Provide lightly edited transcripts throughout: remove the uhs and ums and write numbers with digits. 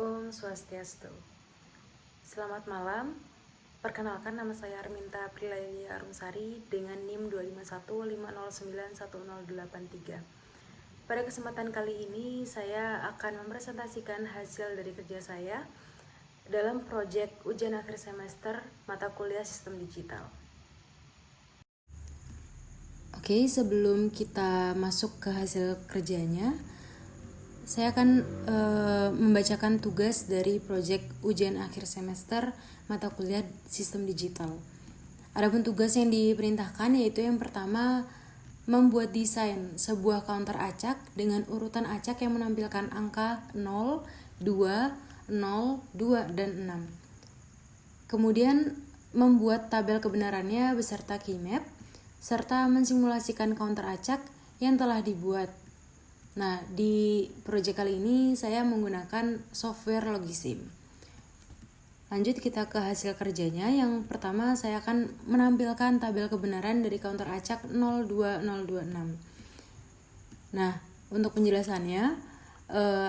Om Swastiastu. Selamat malam. Perkenalkan, nama saya Arminta Prilaydia Arumsari dengan NIM 25150911083. Pada kesempatan kali ini saya akan mempresentasikan hasil dari kerja saya dalam proyek ujian akhir semester mata kuliah sistem digital. Oke, sebelum kita masuk ke hasil kerjanya, saya akan membacakan tugas dari proyek ujian akhir semester mata kuliah sistem digital. Adapun tugas yang diperintahkan yaitu yang pertama, membuat desain sebuah counter acak dengan urutan acak yang menampilkan angka 0, 2, 0, 2, dan 6. Kemudian membuat tabel kebenarannya beserta keymap, serta mensimulasikan counter acak yang telah dibuat. Nah, di proyek kali ini saya menggunakan software Logisim. Lanjut kita ke hasil kerjanya. Yang pertama saya akan menampilkan tabel kebenaran dari counter acak 02026. Nah, untuk penjelasannya,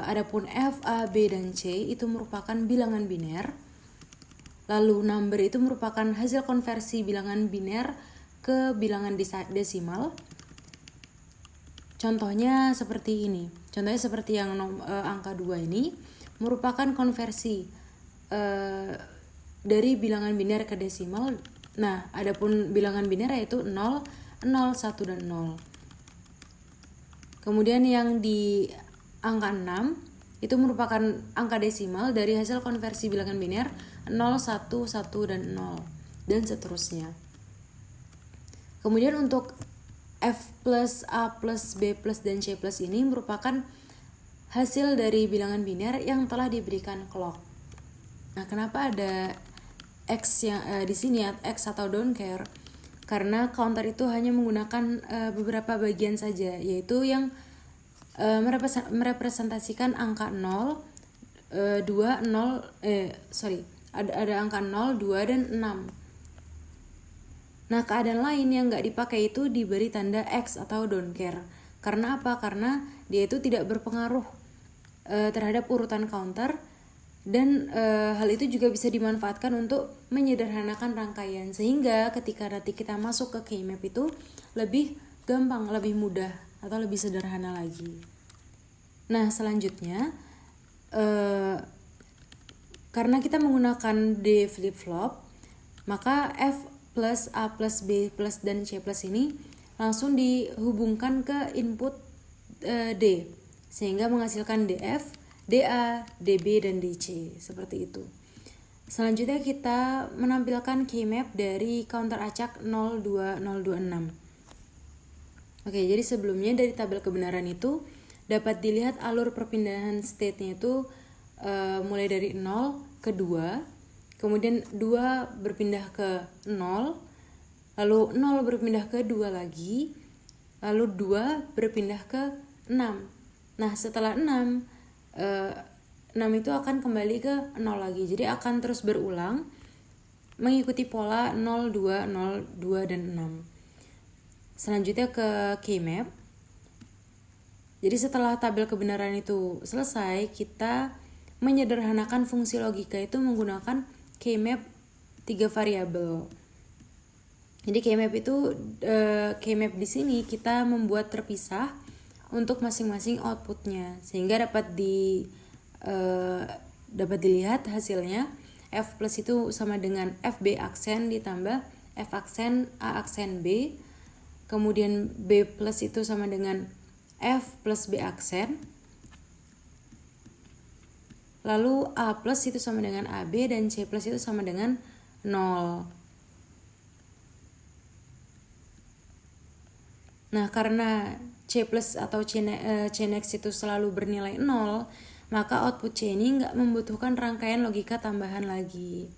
adapun F, A, B, dan C itu merupakan bilangan biner. Lalu number itu merupakan hasil konversi bilangan biner ke bilangan desimal. Contohnya seperti ini. Contohnya seperti yang angka 2 ini merupakan konversi dari bilangan biner ke desimal. Nah, adapun bilangan biner yaitu 0, 0, 1, dan 0. Kemudian yang di angka 6 itu merupakan angka desimal dari hasil konversi bilangan biner 0, 1, 1, dan 0, dan seterusnya. Kemudian untuk F plus, A plus, B plus, dan C plus ini merupakan hasil dari bilangan biner yang telah diberikan clock. Nah, kenapa ada X yang di sini ya, X atau don't care? Karena counter itu hanya menggunakan beberapa bagian saja, yaitu yang merepresentasikan angka 0, 2, 0, ada angka 0, 2, dan 6. Nah, keadaan lain yang nggak dipakai itu diberi tanda X atau don't care. Karena apa? Karena dia itu tidak berpengaruh terhadap urutan counter, dan hal itu juga bisa dimanfaatkan untuk menyederhanakan rangkaian, sehingga ketika nanti kita masuk ke keymap itu lebih gampang, lebih mudah, atau lebih sederhana lagi. Nah, selanjutnya karena kita menggunakan D flip-flop, maka F plus, A plus, B plus, dan C plus ini langsung dihubungkan ke input D, sehingga menghasilkan DF, DA, DB, dan DC, seperti itu. Selanjutnya kita menampilkan keymap dari counter acak 02026. Oke, jadi sebelumnya dari tabel kebenaran itu dapat dilihat alur perpindahan state-nya itu mulai dari 0 ke 2, kemudian 2 berpindah ke 0, lalu 0 berpindah ke 2 lagi, lalu 2 berpindah ke 6. Nah, setelah 6 itu akan kembali ke 0 lagi. Jadi akan terus berulang mengikuti pola 0, 2, 0, 2, dan 6. Selanjutnya ke keymap. Jadi setelah tabel kebenaran itu selesai, kita menyederhanakan fungsi logika itu menggunakan keymap 3 variabel. Jadi keymap itu keymap di sini kita membuat terpisah untuk masing-masing outputnya, sehingga dapat dilihat hasilnya. F plus itu sama dengan FB aksen ditambah F aksen A aksen B. Kemudian B plus itu sama dengan F plus B aksen. Lalu A plus itu sama dengan AB, dan C plus itu sama dengan 0. Nah, karena C plus atau C next itu selalu bernilai 0, maka output C ini nggak membutuhkan rangkaian logika tambahan lagi.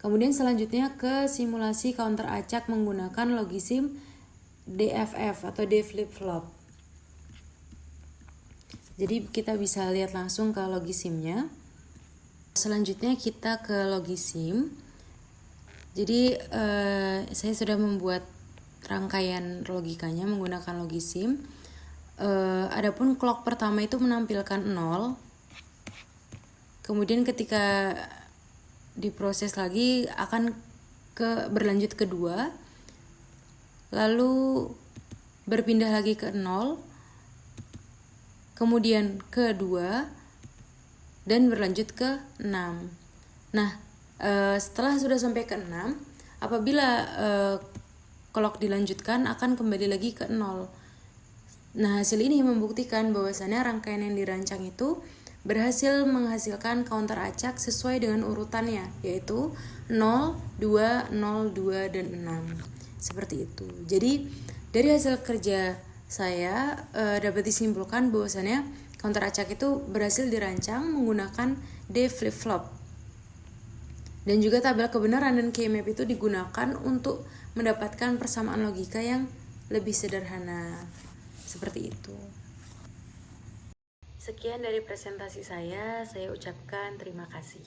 Kemudian selanjutnya ke simulasi counter acak menggunakan Logisim DFF atau D flip-flop. Jadi kita bisa lihat langsung ke Logisimnya. Selanjutnya kita ke Logisim. Jadi saya sudah membuat rangkaian logikanya menggunakan Logisim. Adapun clock pertama itu menampilkan 0, Kemudian ketika diproses lagi akan berlanjut ke 2, lalu berpindah lagi ke 0, kemudian ke 2, dan berlanjut ke 6. Nah, setelah sudah sampai ke 6, apabila clock dilanjutkan akan kembali lagi ke 0. Nah, hasil ini membuktikan bahwasannya rangkaian yang dirancang itu berhasil menghasilkan counter acak sesuai dengan urutannya, yaitu 0, 2, 0, 2, dan 6. Seperti itu. Jadi, dari hasil kerja saya dapat disimpulkan bahwasannya counter acak itu berhasil dirancang menggunakan D flip-flop. Dan juga tabel kebenaran dan key map itu digunakan untuk mendapatkan persamaan logika yang lebih sederhana. Seperti itu. Sekian dari presentasi saya ucapkan terima kasih.